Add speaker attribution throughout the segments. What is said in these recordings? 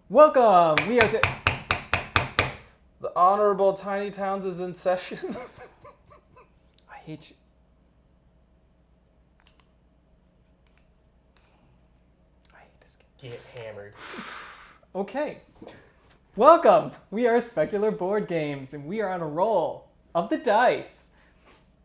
Speaker 1: Welcome. We are.
Speaker 2: The Honorable Tiny Towns is in session.
Speaker 1: I hate you. I hate this game.
Speaker 3: Get hammered.
Speaker 1: Okay. Welcome. We are Specular Board Games, and we are on a roll of the dice.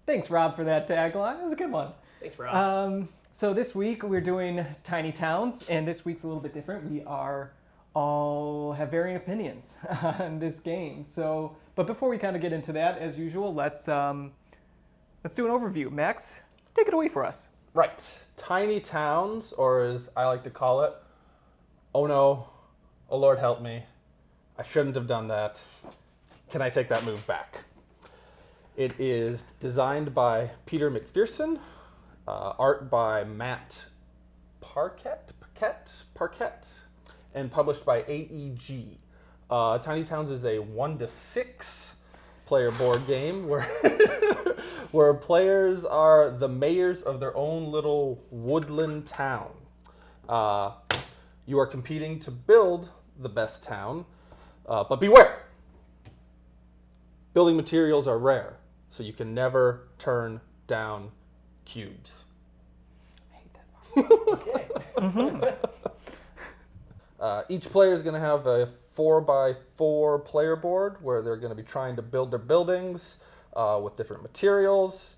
Speaker 1: Thanks, Rob, for that tagline. It was a good one.
Speaker 3: Thanks, Rob.
Speaker 1: So this week we're doing Tiny Towns, and this week's a little bit different. We all have varying opinions on this game. So, but before we kind of get into that, as usual, let's do an overview. Max, take it away for us.
Speaker 2: Right. Tiny Towns, or as I like to call it, oh no, oh Lord help me, I shouldn't have done that. Can I take that move back? It is designed by Peter McPherson, art by Matt Parquet, and published by AEG. Tiny Towns is a 1-6 player board game where where players are the mayors of their own little woodland town. You are competing to build the best town, but beware! Building materials are rare, so you can never turn down cubes.
Speaker 1: I hate that.
Speaker 3: Okay.
Speaker 2: Each player is going to have a 4x4 player board where they're going to be trying to build their buildings with different materials.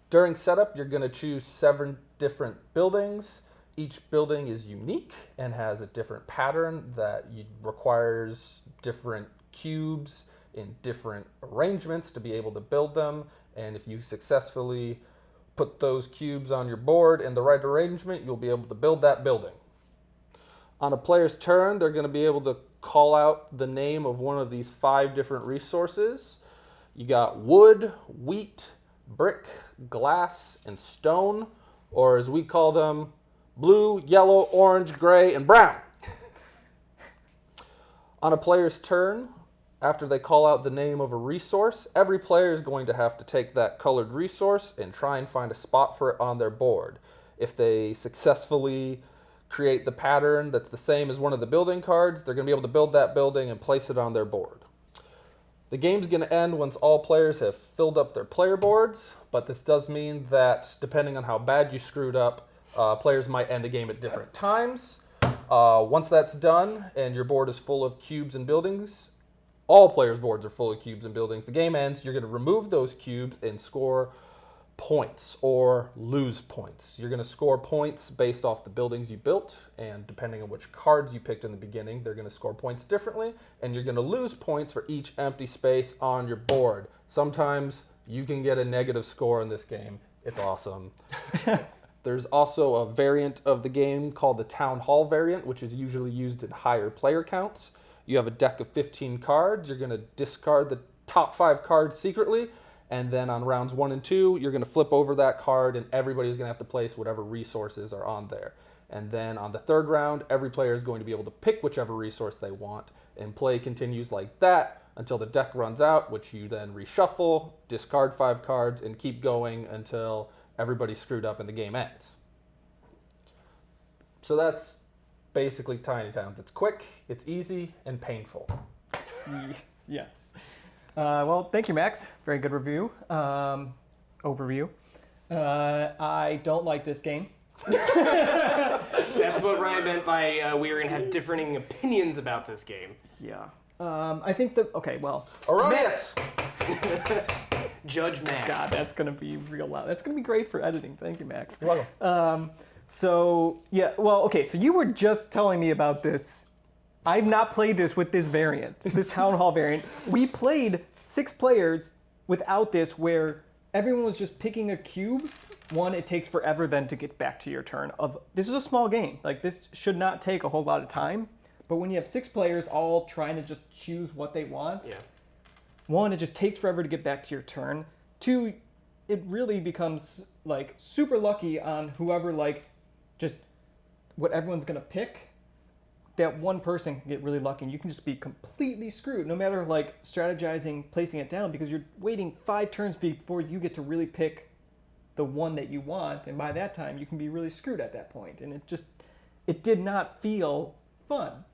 Speaker 2: During setup, you're going to choose 7 different buildings. Each building is unique and has a different pattern that requires different cubes in different arrangements to be able to build them. And if you successfully put those cubes on your board in the right arrangement, you'll be able to build that building. On a player's turn, they're going to be able to call out the name of one of these 5 different resources. You got wood, wheat, brick, glass, and stone, or as we call them, blue, yellow, orange, gray, and brown. On a player's turn, after they call out the name of a resource, every player is going to have to take that colored resource and try and find a spot for it on their board. If they successfully create the pattern that's the same as one of the building cards, they're going to be able to build that building and place it on their board. The game's going to end once all players have filled up their player boards, but this does mean that depending on how bad you screwed up, players might end the game at different times. Once that's done and your board is full of cubes and buildings, all players' boards are full of cubes and buildings. The game ends, you're going to remove those cubes and score points or lose points. You're going to score points based off the buildings you built, and depending on which cards you picked in the beginning, they're going to score points differently, and you're going to lose points for each empty space on your board. Sometimes you can get a negative score in this game. It's awesome. There's also a variant of the game called the Town Hall variant, which is usually used in higher player counts. You have a deck of 15 cards. You're going to discard the top 5 cards secretly, and then on rounds 1 and 2, you're going to flip over that card, and everybody's going to have to place whatever resources are on there. And then on the 3rd round, every player is going to be able to pick whichever resource they want, and play continues like that until the deck runs out, which you then reshuffle, discard 5 cards, and keep going until everybody's screwed up and the game ends. So that's basically Tiny Towns. It's quick, it's easy, and painful.
Speaker 1: Yes. Well, thank you, Max. Very good review. Overview. I don't like this game.
Speaker 3: That's what Ryan meant by we were going to have differing opinions about this game.
Speaker 1: Yeah. I think that, okay, well.
Speaker 2: Erroneous!
Speaker 3: Judge Max.
Speaker 1: God, that's going to be real loud. That's going to be great for editing. Thank you, Max.
Speaker 2: You're welcome.
Speaker 1: So, yeah, well, okay, so you were just telling me about this. I've not played this with this variant, this Town Hall variant. We played 6 players without this, where everyone was just picking a cube. One, it takes forever then to get back to your turn. This is a small game. Like, this should not take a whole lot of time. But when you have 6 players all trying to just choose what they want,
Speaker 3: Yeah.
Speaker 1: 1, it just takes forever to get back to your turn. 2, it really becomes, like, super lucky on whoever, like, just what everyone's going to pick. that one person can get really lucky and you can just be completely screwed, no matter like strategizing, placing it down, because you're waiting 5 turns before you get to really pick the one that you want, and by that time you can be really screwed at that point. And it did not feel fun.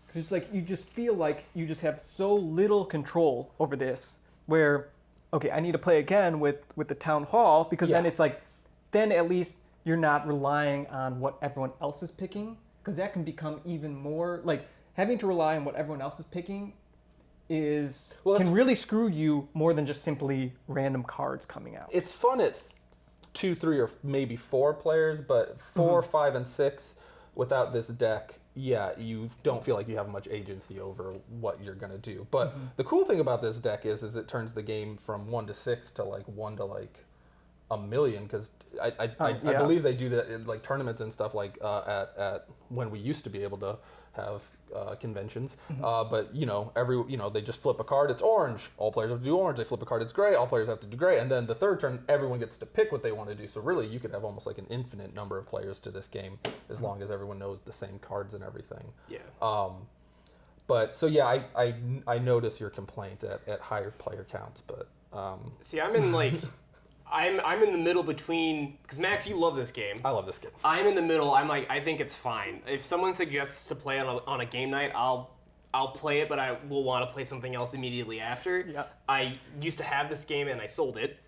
Speaker 1: Because it's like you just feel like you just have so little control over this, where, okay, I need to play again with the town hall, because then it's like, then at least you're not relying on what everyone else is picking, because that can become even more, like, having to rely on what everyone else is picking can really screw you more than just simply random cards coming out.
Speaker 2: It's fun at 2, 3, or maybe 4 players, but 4, 5, and 6 without this deck, you don't feel like you have much agency over what you're gonna do. But the cool thing about this deck is it turns the game from 1 to 6 to like 1 to like a million, because I believe they do that in like tournaments and stuff, like at when we used to be able to have conventions. But they just flip a card, it's orange, all players have to do orange. They flip a card, it's gray, all players have to do gray, and then the third turn everyone gets to pick what they want to do. So really you could have almost like an infinite number of players to this game, as long as everyone knows the same cards and everything. But so yeah, I notice your complaint at higher player counts, but
Speaker 3: See, I'm in like I'm in the middle between, because Max, you love this game.
Speaker 2: I love this game.
Speaker 3: I'm in the middle. I'm like, I think it's fine. If someone suggests to play on a game night, I'll play it, but I will want to play something else immediately after.
Speaker 1: Yeah.
Speaker 3: I used to have this game and I sold it.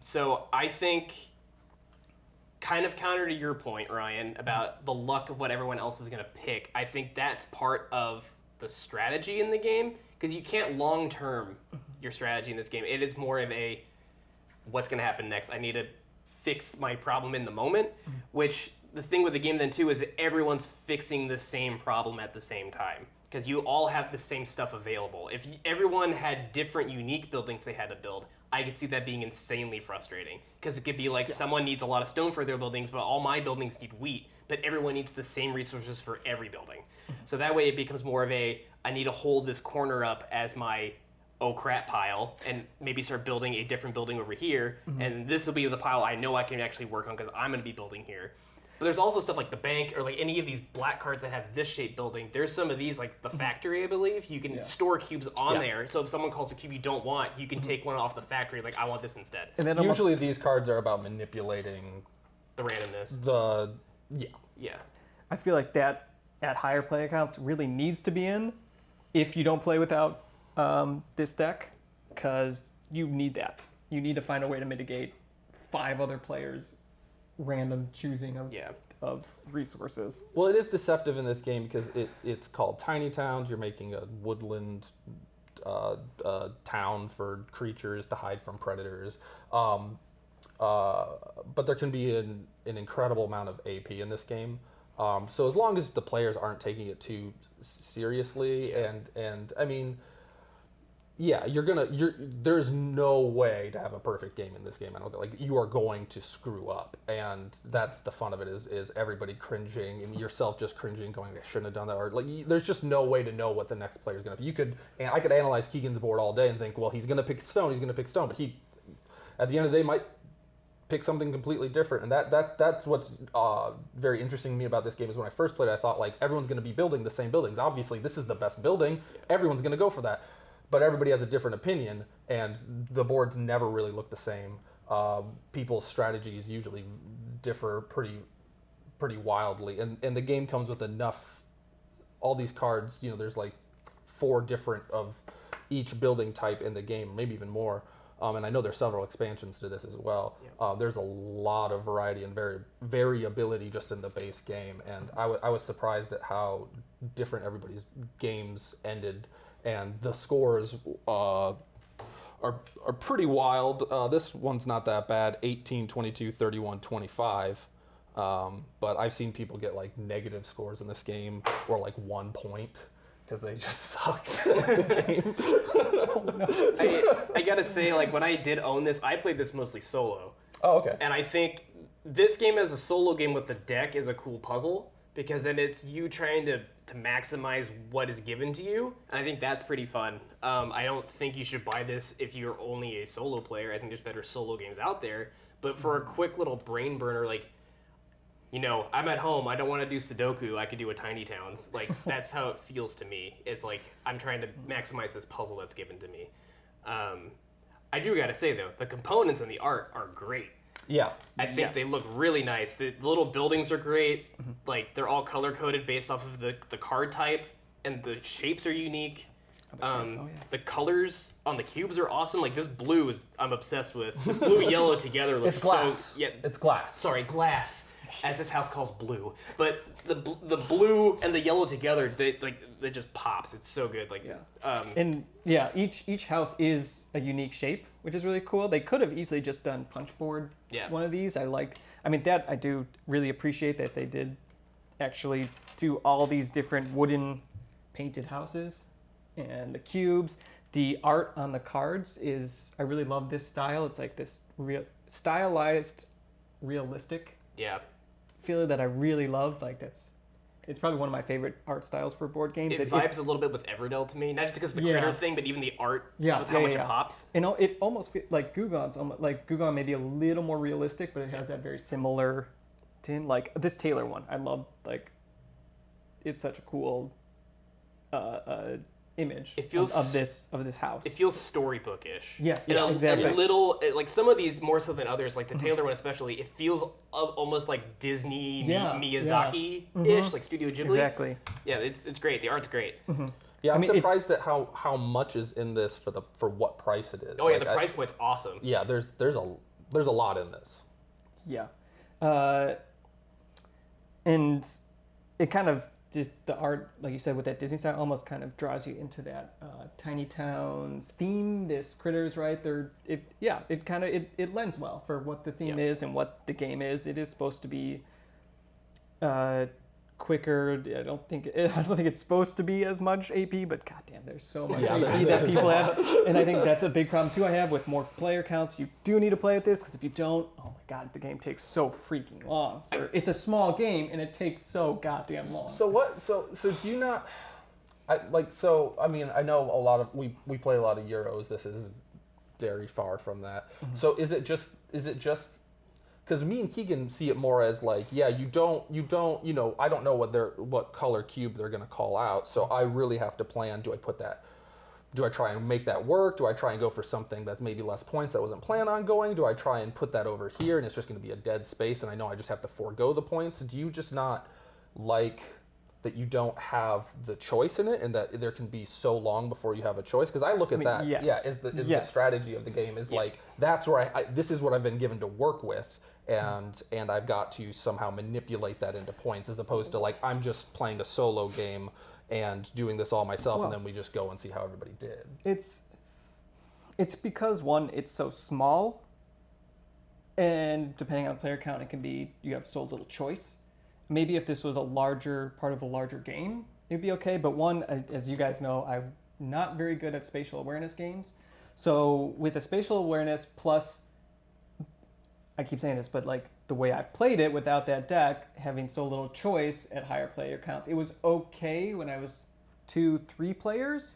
Speaker 3: So I think, kind of counter to your point, Ryan, about the luck of what everyone else is going to pick, I think that's part of the strategy in the game, because you can't long-term your strategy in this game. It is more of a, what's going to happen next? I need to fix my problem in the moment, which the thing with the game then too is that everyone's fixing the same problem at the same time, because you all have the same stuff available. If everyone had different unique buildings they had to build, I could see that being insanely frustrating, because it could be like someone needs a lot of stone for their buildings, but all my buildings need wheat, but everyone needs the same resources for every building. So that way it becomes more of a, I need to hold this corner up as my oh crap pile, and maybe start building a different building over here, and this will be the pile I know I can actually work on because I'm going to be building here. But there's also stuff like the bank, or like any of these black cards that have this shaped building. There's some of these, like the factory, I believe, you can store cubes on there, so if someone calls a cube you don't want, you can take one off the factory, like I want this instead.
Speaker 1: And then
Speaker 2: Usually these cards are about manipulating
Speaker 3: The randomness.
Speaker 2: Yeah.
Speaker 1: I feel like that at higher player counts really needs to be in if you don't play without this deck, because you need that. You need to find a way to mitigate 5 other players' random choosing of resources.
Speaker 2: Well, it is deceptive in this game because it's called Tiny Towns. You're making a woodland town for creatures to hide from predators. But there can be an incredible amount of AP in this game. So as long as the players aren't taking it too seriously, and I mean, yeah, there's no way to have a perfect game in this game. I don't like, you are going to screw up, and that's the fun of it, is everybody cringing and yourself just cringing, going, I shouldn't have done that, or like there's just no way to know what the next player is going to be. I could analyze Keegan's board all day and think, well, he's going to pick stone, but he at the end of the day might pick something completely different, and that's what's very interesting to me about this game. Is when I first played it, I thought like everyone's going to be building the same buildings. Obviously, this is the best building. Everyone's going to go for that. But everybody has a different opinion, and the boards never really look the same. People's strategies usually differ pretty wildly, and the game comes with enough. All these cards, there's like 4 different of each building type in the game, maybe even more. And I know there's several expansions to this as well. Yeah. There's a lot of variety and variability just in the base game, and I was surprised at how different everybody's games ended. And the scores are pretty wild. This one's not that bad, 18, 22, 31, 25. But I've seen people get like negative scores in this game, or like 1 point, because they just sucked at the game.
Speaker 1: Oh, no.
Speaker 3: I gotta say, like when I did own this, I played this mostly solo.
Speaker 2: Oh, okay.
Speaker 3: And I think this game as a solo game with the deck is a cool puzzle, because then it's you trying to maximize what is given to you, and I think that's pretty fun. I don't think you should buy this if you're only a solo player. I think there's better solo games out there, but for a quick little brain burner, like I'm at home. I don't want to do Sudoku. I could do a Tiny Towns. Like, that's how it feels to me. It's like I'm trying to maximize this puzzle that's given to me. I do got to say, though, the components and the art are great.
Speaker 2: Yeah.
Speaker 3: I think they look really nice. The little buildings are great. Like, they're all color-coded based off of the card type, and the shapes are unique. The colors on the cubes are awesome. Like, this blue I'm obsessed with. This blue yellow together looks
Speaker 2: It's glass.
Speaker 3: so... Yeah,
Speaker 2: it's glass.
Speaker 3: Sorry, glass, as this house calls blue. But the blue and the yellow together, they just pops. It's so good. Like,
Speaker 1: each house is a unique shape, which is really cool. They could have easily just done punchboard one of these. I do really appreciate that they did actually do all these different wooden painted houses and the cubes. The art on the cards I really love this style. It's like this stylized, realistic feeling that I really love. Like, it's probably one of my favorite art styles for board games.
Speaker 3: It vibes a little bit with Everdell to me, not just because of the critter thing, but even the art with how much it pops.
Speaker 1: It almost feels like Gugon's may be a little more realistic, but it has that very similar tin. Like this Taylor one, I love. Like, it's such a cool image of this house.
Speaker 3: It feels storybookish.
Speaker 1: Yes,
Speaker 3: exactly. A little, like some of these more so than others, like the Taylor one especially, it feels almost like Disney, Miyazaki-ish, like Studio Ghibli.
Speaker 1: Exactly.
Speaker 3: Yeah, it's great. The art's great.
Speaker 2: Yeah, I'm surprised at how much is in this for what price it is.
Speaker 3: Oh, yeah, the price point's awesome.
Speaker 2: Yeah, there's a lot in this.
Speaker 1: Yeah. And it kind of, just the art, like you said, with that Disney style, almost kind of draws you into that Tiny Towns theme. This critters, right? It lends well for what the theme is and what the game is. It is supposed to be quicker. I don't think it's supposed to be as much AP, but goddamn, there's so much AP that people have, and I think that's a big problem too. I have with more player counts. You do need to play with this because if you don't, oh my god, the game takes so freaking long. It's a small game and it takes so goddamn long.
Speaker 2: So what? So do you not? I mean, I know a lot of we play a lot of Euros. This is very far from that. So is it just? Because me and Keegan see it more as like, you don't, I don't know what color cube they're gonna call out, so I really have to plan. Do I try and make that work? Do I try and go for something that's maybe less points that I wasn't planning on going? Do I try and put that over here and it's just gonna be a dead space and I know I just have to forego the points? Do you just not like that you don't have the choice in it and that there can be so long before you have a choice? Because I look at that, is the strategy of the game is like, that's where this is what I've been given to work with. And I've got to somehow manipulate that into points as opposed to like I'm just playing a solo game and doing this all myself and then we just go and see how everybody did.
Speaker 1: It's because one, it's so small, and depending on player count, it can be you have so little choice. Maybe if this was a larger part of a larger game, it'd be okay. But one, as you guys know, I'm not very good at spatial awareness games. So with the spatial awareness plus, I keep saying this, but like the way I played it without that deck, having so little choice at higher player counts, it was okay when I was 2-3 players,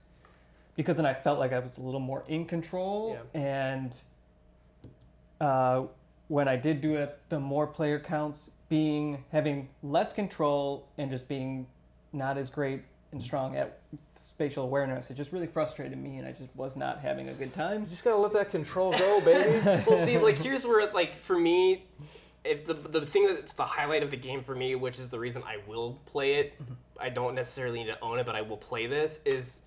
Speaker 1: because then I felt like I was a little more in control. And when I did do it, the more player counts, having less control and just being not as great and strong at spatial awareness, it just really frustrated me, and I just was not having a good time.
Speaker 2: You just gotta let that control go, baby.
Speaker 3: Well, see, like here's where, like for me, if the thing that's the highlight of the game for me, which is the reason I will play it, I don't necessarily need to own it, but I will play this, is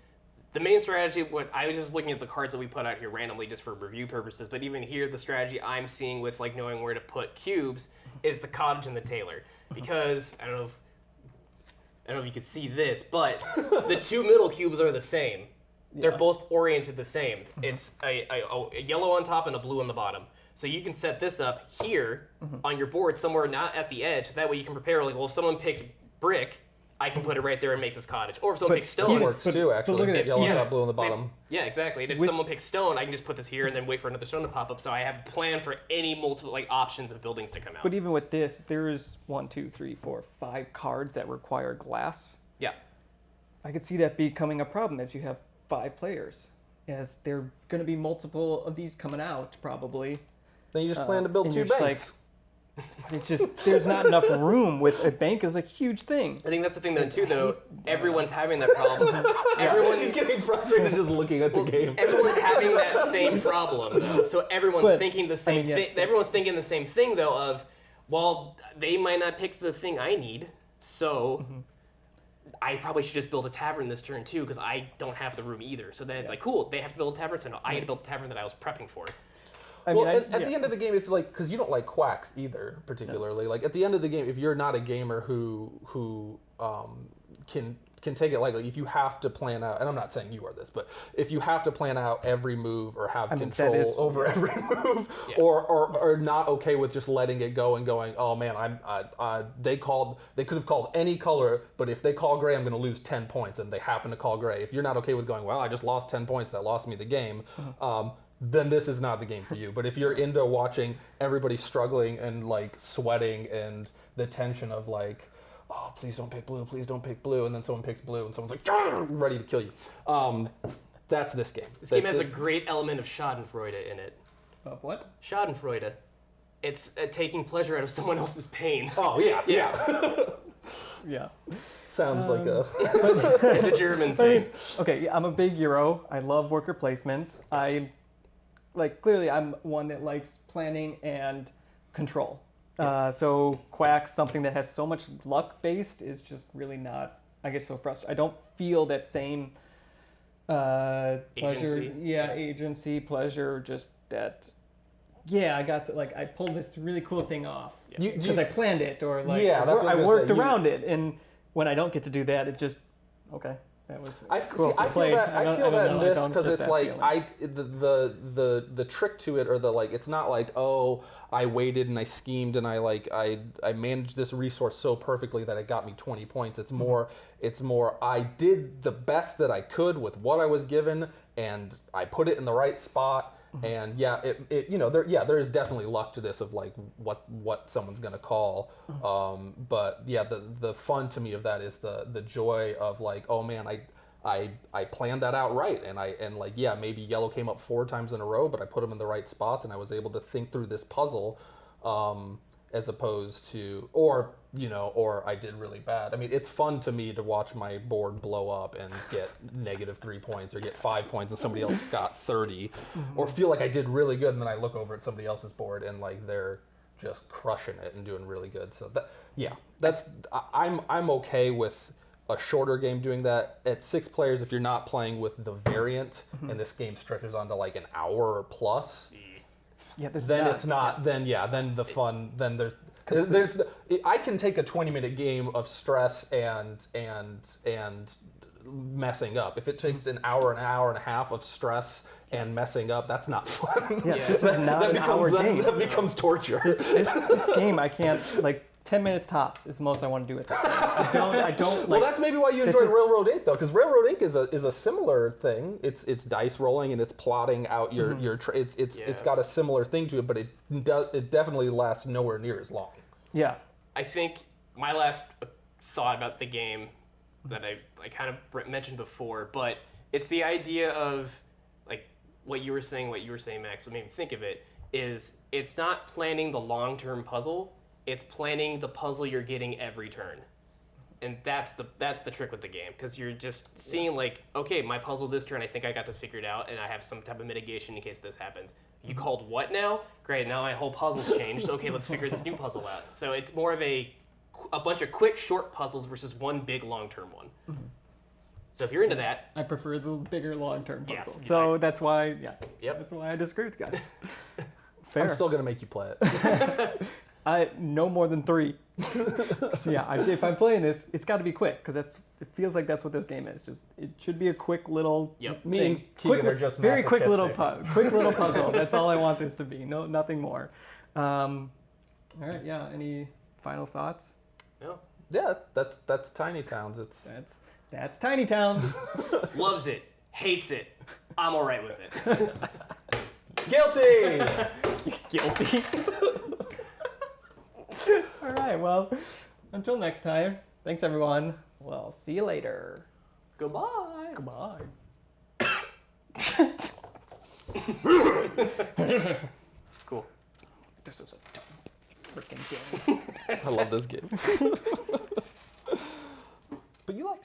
Speaker 3: the main strategy. What I was just looking at the cards that we put out here randomly just for review purposes, but even here, the strategy I'm seeing with like knowing where to put cubes is the cottage and the Taylor, because I don't know if you could see this, but the two middle cubes are the same. They're both oriented the same. It's a yellow on top and a blue on the bottom. So you can set this up here on your board somewhere not at the edge. That way you can prepare, like, well, if someone picks brick, I can put it right there and make this cottage. Or if someone picks stone.
Speaker 2: It works too, actually.
Speaker 1: Look at this.
Speaker 2: Yellow on top, blue on the bottom.
Speaker 3: Yeah, exactly. And if someone picks stone, I can just put this here and then wait for another stone to pop up. So I have a plan for any multiple options of buildings to come out.
Speaker 1: But even with this, there's 1, 2, 3, 4, 5 cards that require glass.
Speaker 3: Yeah.
Speaker 1: I could see that becoming a problem as you have 5 players, as there are going to be multiple of these coming out, probably.
Speaker 2: Then you just plan to build 2 banks.
Speaker 1: But it's just there's not enough room. With a bank is a huge thing.
Speaker 3: I think that's the thing though too. Though everyone's having that problem. Everyone's
Speaker 2: He's getting frustrated just looking at the game.
Speaker 3: Everyone's having that same problem though. So everyone's
Speaker 1: But,
Speaker 3: thinking the same
Speaker 1: yeah,
Speaker 3: thing. Everyone's thinking the same thing though. Of, well, they might not pick the thing I need, so. I probably should just build a tavern this turn too, because I don't have the room either. So then it's like, cool, they have to build a tavern, so no, I had to build a tavern that I was prepping for.
Speaker 1: I
Speaker 2: Well,
Speaker 1: mean,
Speaker 2: at the end of the game, if like, because you don't like quacks either, particularly. Like at the end of the game, if you're not a gamer who can take it lightly, if you have to plan out, and I'm not saying you are this, but if you have to plan out every move or have control over every move, or not okay with just letting it go and going, oh man, they could have called any color, but if they call gray, I'm going to lose 10 points, and they happen to call gray. If you're not okay with going, well, I just lost 10 points, that lost me the game. Then this is not the game for you. But if you're into watching everybody struggling and like sweating and the tension of like, oh, please don't pick blue, please don't pick blue, and then someone picks blue and someone's like, "Arr!" ready to kill you. That's this game.
Speaker 3: This game has a great element of Schadenfreude in it.
Speaker 1: Of what?
Speaker 3: Schadenfreude. It's taking pleasure out of someone else's pain.
Speaker 2: Oh yeah.
Speaker 1: Yeah.
Speaker 2: Sounds like a.
Speaker 3: It's a German
Speaker 1: I
Speaker 3: thing.
Speaker 1: mean, okay, I'm a big Euro. I love worker placements. Clearly I'm one that likes planning and control. So quacks, something that has so much luck based, is just really not, I guess, so frustrating. I don't feel that same pleasure.
Speaker 3: Agency.
Speaker 1: Agency, pleasure, just that. Yeah, I got to I pulled this really cool thing off because I planned it, or
Speaker 2: Yeah, that's what I
Speaker 1: I
Speaker 2: was gonna
Speaker 1: worked
Speaker 2: say.
Speaker 1: around it, and when I don't get to do that, it just okay. That was cool.
Speaker 2: I feel that in this because it's like
Speaker 1: feeling.
Speaker 2: the trick to it, or the it's not like, oh, I waited and I schemed and I managed this resource so perfectly that it got me 20 points. It's more I did the best that I could with what I was given, and I put it in the right spot. And there is definitely luck to this of like what someone's gonna call, but yeah, the fun to me of that is the joy of like, oh man, I planned that out right, and maybe yellow came up 4 times in a row, but I put them in the right spots, and I was able to think through this puzzle, as opposed to or I did really bad. I mean, it's fun to me to watch my board blow up and get -3 points or get 5 points and somebody else got 30, or feel like I did really good and then I look over at somebody else's board and like they're just crushing it and doing really good. So I'm okay with a shorter game doing that. At 6 players, if you're not playing with the variant and this game stretches on to like an hour or plus, then the fun, then there's I can take a 20-minute game of stress and messing up. If it takes an hour and a half of stress and messing up, that's not fun.
Speaker 1: Yeah, this is not an hour game.
Speaker 2: That becomes torture.
Speaker 1: This game, I can't 10 minutes tops is the most I want to do with this game. I don't
Speaker 2: well, that's maybe why you enjoy Railroad Ink though, because Railroad Ink is a similar thing. It's dice rolling and it's plotting out your it's got a similar thing to it, but it definitely lasts nowhere near as long.
Speaker 1: Yeah.
Speaker 3: I think my last thought about the game that I kind of mentioned before, but it's the idea of like what you were saying, Max, what made me think of it is it's not planning the long-term puzzle. It's planning the puzzle you're getting every turn. And that's the trick with the game, because you're just seeing like, okay, my puzzle this turn, I think I got this figured out, and I have some type of mitigation in case this happens. You called what now? Great, now my whole puzzle's changed. So, okay, let's figure this new puzzle out. So it's more of a bunch of quick, short puzzles versus one big, long-term one. Mm-hmm. So if you're into that,
Speaker 1: I prefer the bigger, long-term puzzles.
Speaker 3: Yes,
Speaker 1: so that's why,
Speaker 3: Yep.
Speaker 1: That's why I disagree with you guys. Fair.
Speaker 2: I'm still gonna make you play it.
Speaker 1: No more than 3. So if I'm playing this, it's got to be quick, because it feels like that's what this game is. Just it should be a quick little.
Speaker 3: Yep.
Speaker 2: Me and Keegan are just
Speaker 1: very quick little
Speaker 2: masochistic.
Speaker 1: puzzle. That's all I want this to be. No, nothing more. All right. Yeah. Any final thoughts?
Speaker 3: no.
Speaker 2: Yeah, that's Tiny Towns.
Speaker 1: That's Tiny Towns.
Speaker 3: Loves it, hates it. I'm all right with it.
Speaker 2: Guilty.
Speaker 1: Guilty. All right. Well, until next time. Thanks, everyone. Well, see you later.
Speaker 3: Goodbye.
Speaker 1: Goodbye.
Speaker 3: Cool.
Speaker 1: This is a freaking game.
Speaker 2: I love this game. But you like